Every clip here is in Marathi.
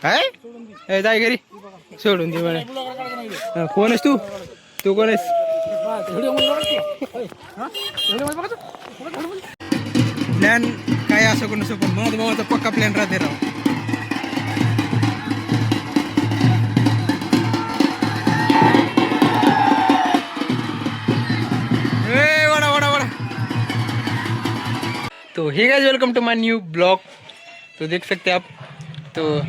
काय ए जाय घरी सोडून दे म्हणे. कोण आहेस तू? तू कोण आहेस? प्लॅन काय असं कोण नसो पण माझा भावाचा पक्का प्लॅन राहते राव. वड़ा वड़ा वड़ा. तो hey guys welcome to my new blog. तो देख सकते आप. तो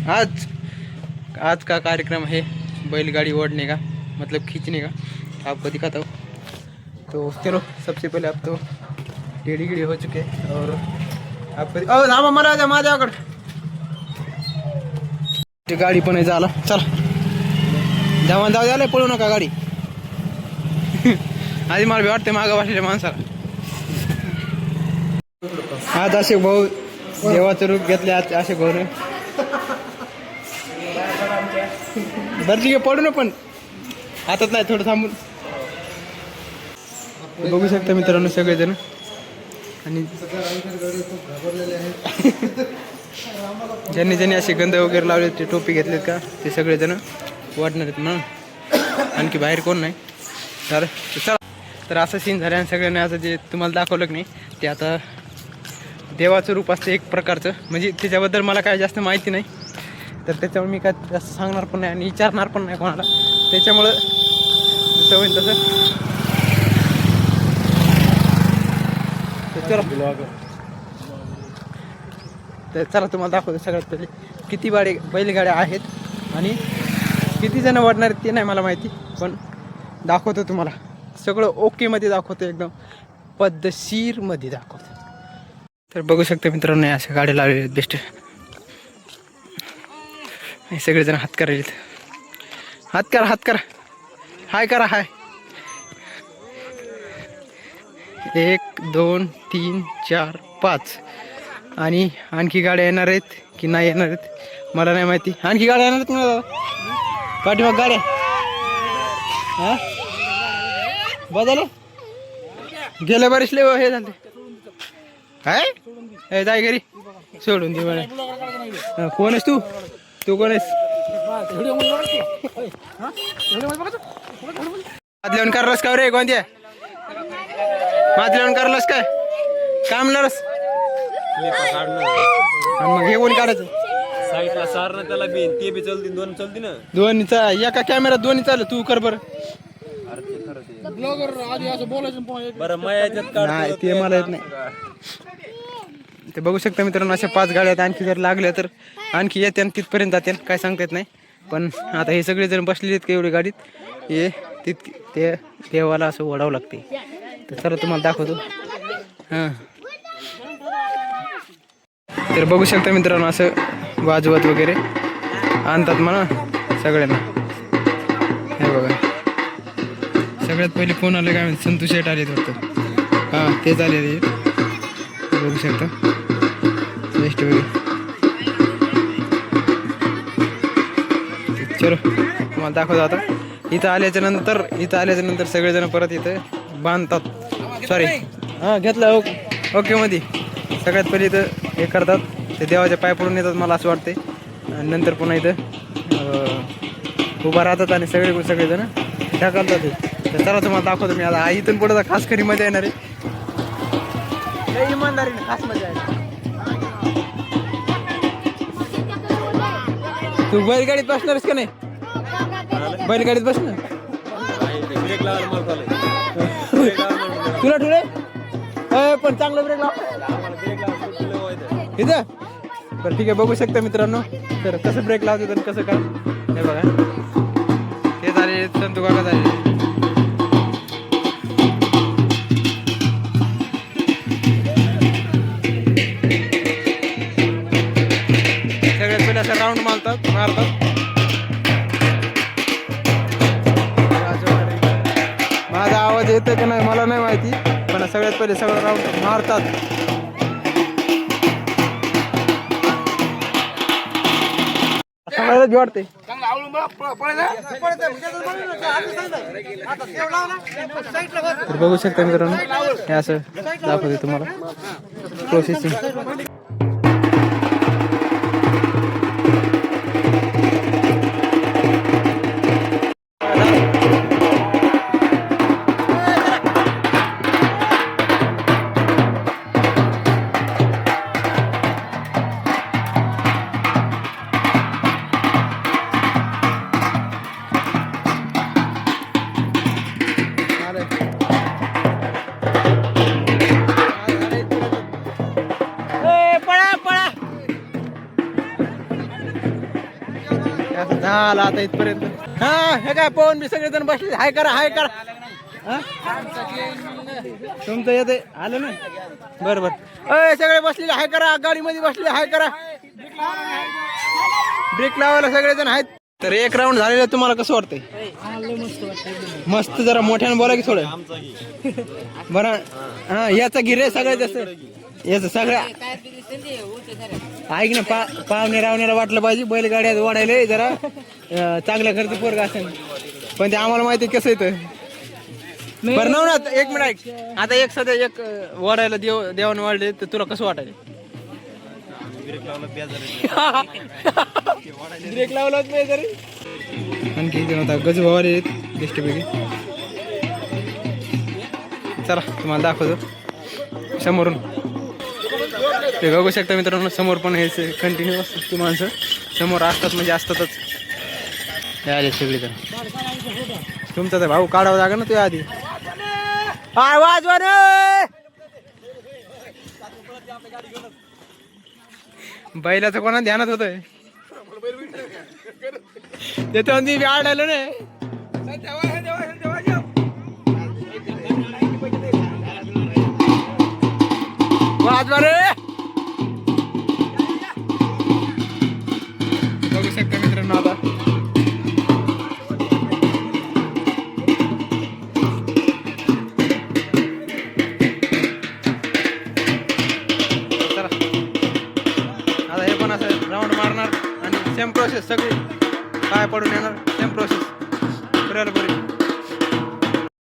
आज का कार्यक्रम है बैलगाड़ी ओढ़ने का, मतलब खींचने का. आपको दिखाता हूँ. तो चलो सबसे पहले आप तो टेढ़ी गिड़ी हो चुके और आपको नाम मरा जा माझ्याकडे ते गाडी पण आहे. झाला चला जवान जाऊ द्याला पळू नका गाडी. आधी मला वाटते मागं बसलेल्या माणसाला. आज असे भाऊ देवाचं रूप घेतले. आज असे भाऊ बरली पडू ना पण हातात नाही थोडं थांबून. बघू शकता मित्रांनो सगळेजण. आणि ज्यांनी ज्यांनी असे गंध वगैरे लावले ते टोपी घेतलेत का ते सगळेजण वाढणार आहेत म्हणून. आणखी बाहेर कोण नाही. तर चला. तर असं सीन झालं आणि सगळ्यांनी असं जे तुम्हाला दाखवलं की नाही ते आता देवाचं रूप असतं एक प्रकारचं. म्हणजे त्याच्याबद्दल मला काय जास्त माहिती नाही तर त्याच्यामुळे मी काय जास्त सांगणार पण नाही आणि विचारणार पण नाही कोणाला. त्याच्यामुळं जसं होईल तसं. चला तर चला तुम्हाला दाखवतो सगळ्यात पहिले किती बैलगाड्या आहेत आणि किती जण वाढणार आहेत ते नाही मला माहिती, पण दाखवतो तुम्हाला सगळं ओकेमध्ये दाखवतो, एकदम पद्धतशीरमध्ये दाखवतो. तर बघू शकता मित्रांनो अशा गाड्या लावलेल्या आहेत बेस्ट. हे सगळेजण हात करायलेत. हात करा हात करा हाय करा हाय. 1 2 3 4 5 आणि आणखी गाड्या येणार आहेत की नाही येणार आहेत मला नाही माहिती. आणखी गाड्या येणार आहेत मला पाठीमाग गाड्या. हां बदल गेल्या बरेच लय हे झाले. काय ए जाय घरी सोडून दे म्हणे. कोण आहेस तू? तू कोण आहेस? मातल्यावर करलास का रे? कोणत्या मातल्यावर करलास काय? काय म्हणलास? मग हे कोण काढायचं? साईडला सार ना त्याला बी ते बी चलती दोन चलती ना दोन्हीचा एका कॅमेरा दोन्ही चालू. तू कर बरं. बरं नाही ते मला येत नाही. ते बघू शकता मित्रांनो अशा 5 गाड्या आहेत. आणखी जर लागल्या तर आणखी येते आणि तिथपर्यंत जाते काय सांगता येत नाही. पण आता हे सगळे जण बसलेले आहेत का एवढी गाडीत हे ते देवाला असं ओढावं लागते. तर चला तुम्हाला दाखवतो. हां तर बघू शकता मित्रांनो असं वाजवत वगैरे आणतात म्हणा सगळ्यांना. हे बघा सगळ्यात पहिले कोण आले काय संतोष शेट आले वाटतं. हां तेच आलेले बघू शकता बेस्ट वगैरे. चलो तुम्हाला दाखवतो आता. इथं आल्याच्या नंतर सगळेजण परत इथं बांधतात. सॉरी हां घेतलं ओके मध्ये. सगळ्यात पहिले इथं हे करतात ते देवाच्या पाय पडून येतात मला असं वाटते. आणि नंतर पुन्हा इथं उभा राहतात आणि सगळेजण ढकलतात ते. तर चला तुम्हाला दाखवतो मी आता. इथून पुढे खास खरी मजा येणार आहे. इमानदारीने खास मजा आहे. तू बैलगाडीत बसणारच का नाही? बैलगाडीत बसणार तुला ठुले पण चांगलं ब्रेक लाव इथं. बरं ठीक आहे बघू शकता मित्रांनो तर कसं ब्रेक लावतात आणि कसं काय. हे बघा हे झाले संतू काका झाले. सगळ्यात पहिले असं राऊंड मारतात. माझा आवाज येतो की नाही मला नाही माहिती, पण सगळ्यात पहिले सगळं राऊंड मारतात. सगळ्याला वाटते. तर बघू शकता मित्रांनो हे असं दाखवते तुम्हाला प्रोसेसिंग. असं झालं आता इथपर्यंत. हा हे काय पवन बी सगळेजण बसले. हाय करा हाय करा. हा? तुमचं येते आलं ना. बरं बरं. अय सगळे बसलेले हाय करा. गाडीमध्ये बसले हाय करा. ब्रेक लावायला सगळेजण आहेत. तर एक राऊंड झालेलं तुम्हाला कसं वाटतंय? मस्त. जरा मोठ्यानं बोला की थोडं. बरं हा याचा गिरे सगळ्यात जास्त याच सगळ्या ऐक ना. पाहुणे रावण्याला वाटलं पाहिजे बैलगाड्यात ओढायला जरा चांगल्या खर्च पोरग असेल. पण ते आम्हाला माहिती कसं येतं. बरं नवनाथ एक मिनिट ऐक. आता एक सध्या एक ओढायला देवाने वाढले तर तुला कसं वाटायला? ब्रेक लावलाच नाही तरी. आणखी होता गजूभावाले दिष्टपैकी. चला तुम्हाला दाखवतो समोरून. ते बघू शकता मित्रांनो समोर पण हे कंटिन्यू असतात ती माणसं समोर असतात म्हणजे असतातच. आले सगळी तर तुमचा तर भाऊ काढावा लागा ना. तू आधी वाजवा रे. बैलाचं कोणा ध्यानात होतंय त्याच्या मी आढळलं ना. वाजवा रे. बघू शकता मित्रांनो आता राऊंड मारणार आणि सेम प्रोसेस सगळी पाय पडून येणार. सेम प्रोसेस फिरायला बरी.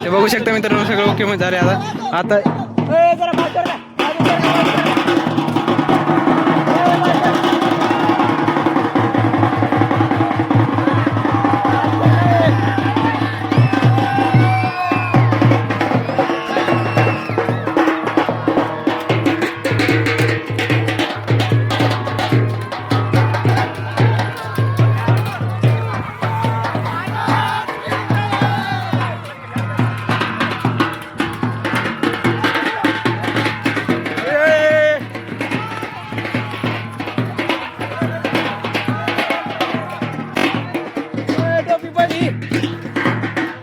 ते बघू शकता मित्रांनो सगळं ओके मध्ये झाले. आता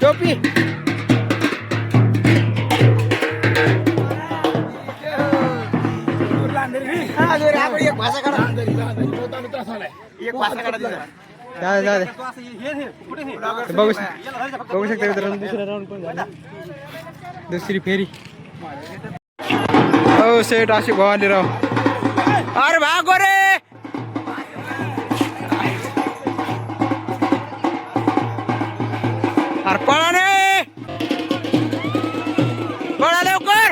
टोपी एक भाषा काढा. बघू शकता मित्रांनो दुसरा राऊंड पण झाला. दुसरी फेरी. हो सेट अशी भावाली राव. अरे भागो रे. अरे पळा रे. पळा लवकर.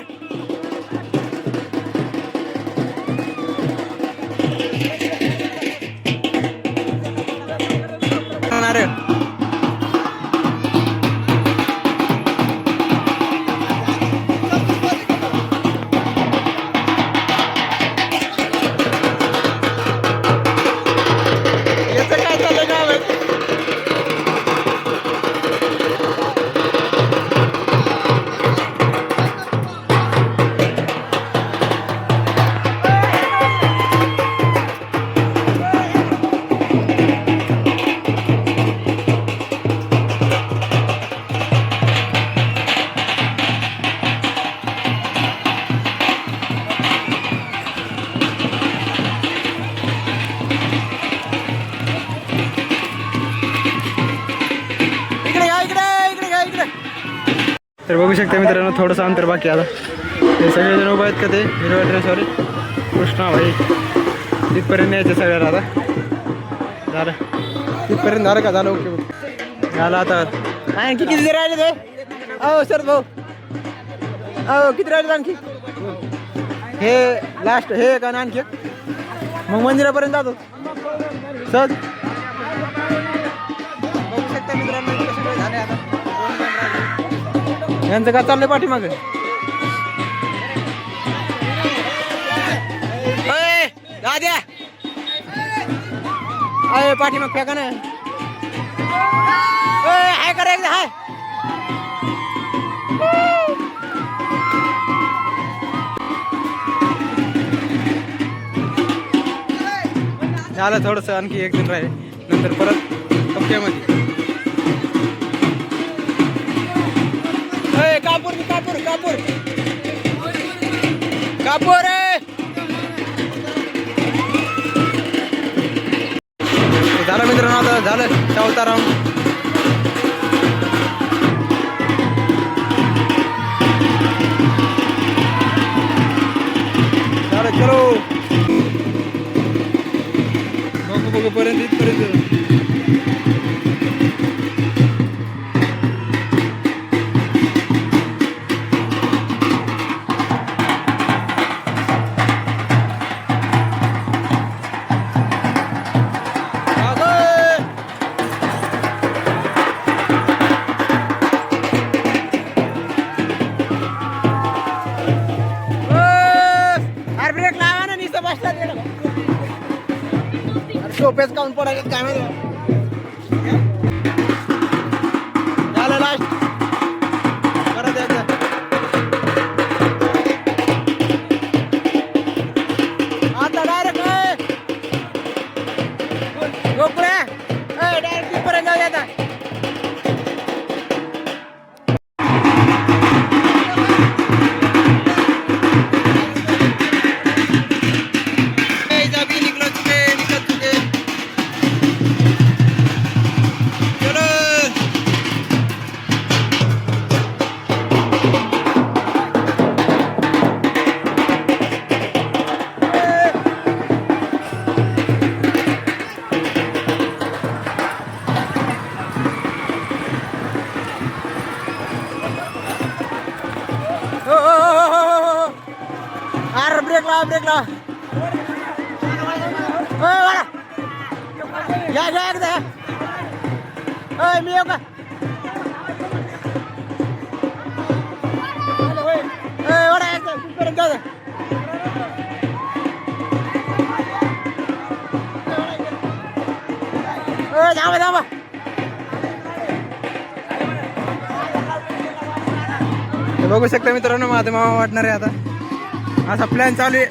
अरे तर बघू शकता मित्रांनो थोडंसं अंतर बाकी आता. ते सगळेजण उभं आहेत का ते हिरव्या ड्रेसवाले. कृष्णा भाई तिथपर्यंत यायचं सगळ्याला. आता झालं तिथपर्यंत झालं का? झालं ओके झालं. आता आणखी किती राहिले ते? अहो सर भाऊ अहो किती राहिले आणखी? हे लास्ट हे का ना आणखी मग मंदिरापर्यंत जातो सहज. बघू शकता मित्रांनो इतकं सगळं झालं आता. यांचं काय चाललंय पाठीमागे? दाद्या अय पाठीमाग फेका ना. हाय करा एकदा हाय. झालं थोडंसं आणखी एक दिन राहिले. नंतर परत कप्प्यामध्ये. कापूर कापूर कापूर कापूर झालं मित्रांनो, आता झालं चौथा राऊंड. झालं चलो बघू बघू पर्यंत इथपर्यंत. सोपेच काऊन पडायचे काय माहिती. झालं लास्ट परत एकदा. आता डायरेक्ट गोकुळ्या डायरेक्ट तिथपर्यंत जाऊ आता. अरे ब्रेक लावा ब्रेक लावा. घ्या घ्या एकदा. मी येऊ का. वडा एकदा तिथपर्यंत जाऊ द्या. थांबा थांबा. बघू शकता मित्रांनो, माझा मामा वाटणार आहे आता. असा प्लॅन चालू आहे.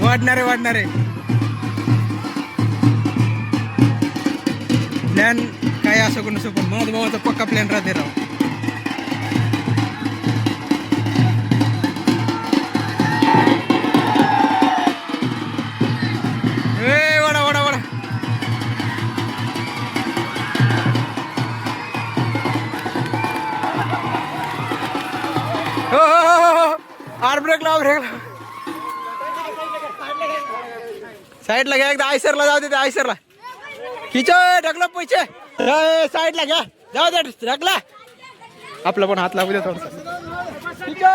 वाढणार आहे प्लॅन काय असं कोण असं, पण माझ्या भावाचा पक्का प्लॅन राहते राव. वडा वडा वडा. आर ब्रेक लाव ब्रेक लाव. साईडला घ्या एकदा. आयसरला जाऊ दे. आयसरला खिचो ढकलो पैसे. साईडला घ्या जाऊ दे. ढकला आपला पण हात लागू दे थोडसा. खिचो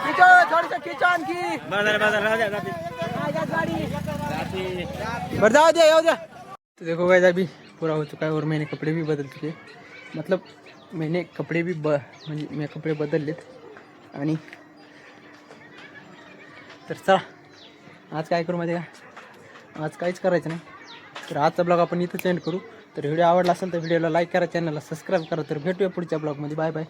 खिचो थोडस खिचो आणखी. बरं जाऊ दे येऊ द्या. तो देखो गाइस अभी पूरा हो चुका है और मैंने कपड़े भी बदल चुके. मतलब मैंने कपड़े भी म्हणजे मी कपडे बदललेत. आणि तर चला आज काय करू माहिती का. आज काहीच करायचं नाही. तर आजचा ब्लॉग आपण इथंच एंड करू. तर व्हिडिओ आवडला असेल तर व्हिडिओला लाईक करा, चॅनलला सबस्क्राईब करा. तर भेटूया पुढच्या ब्लॉगमध्ये. Bye bye.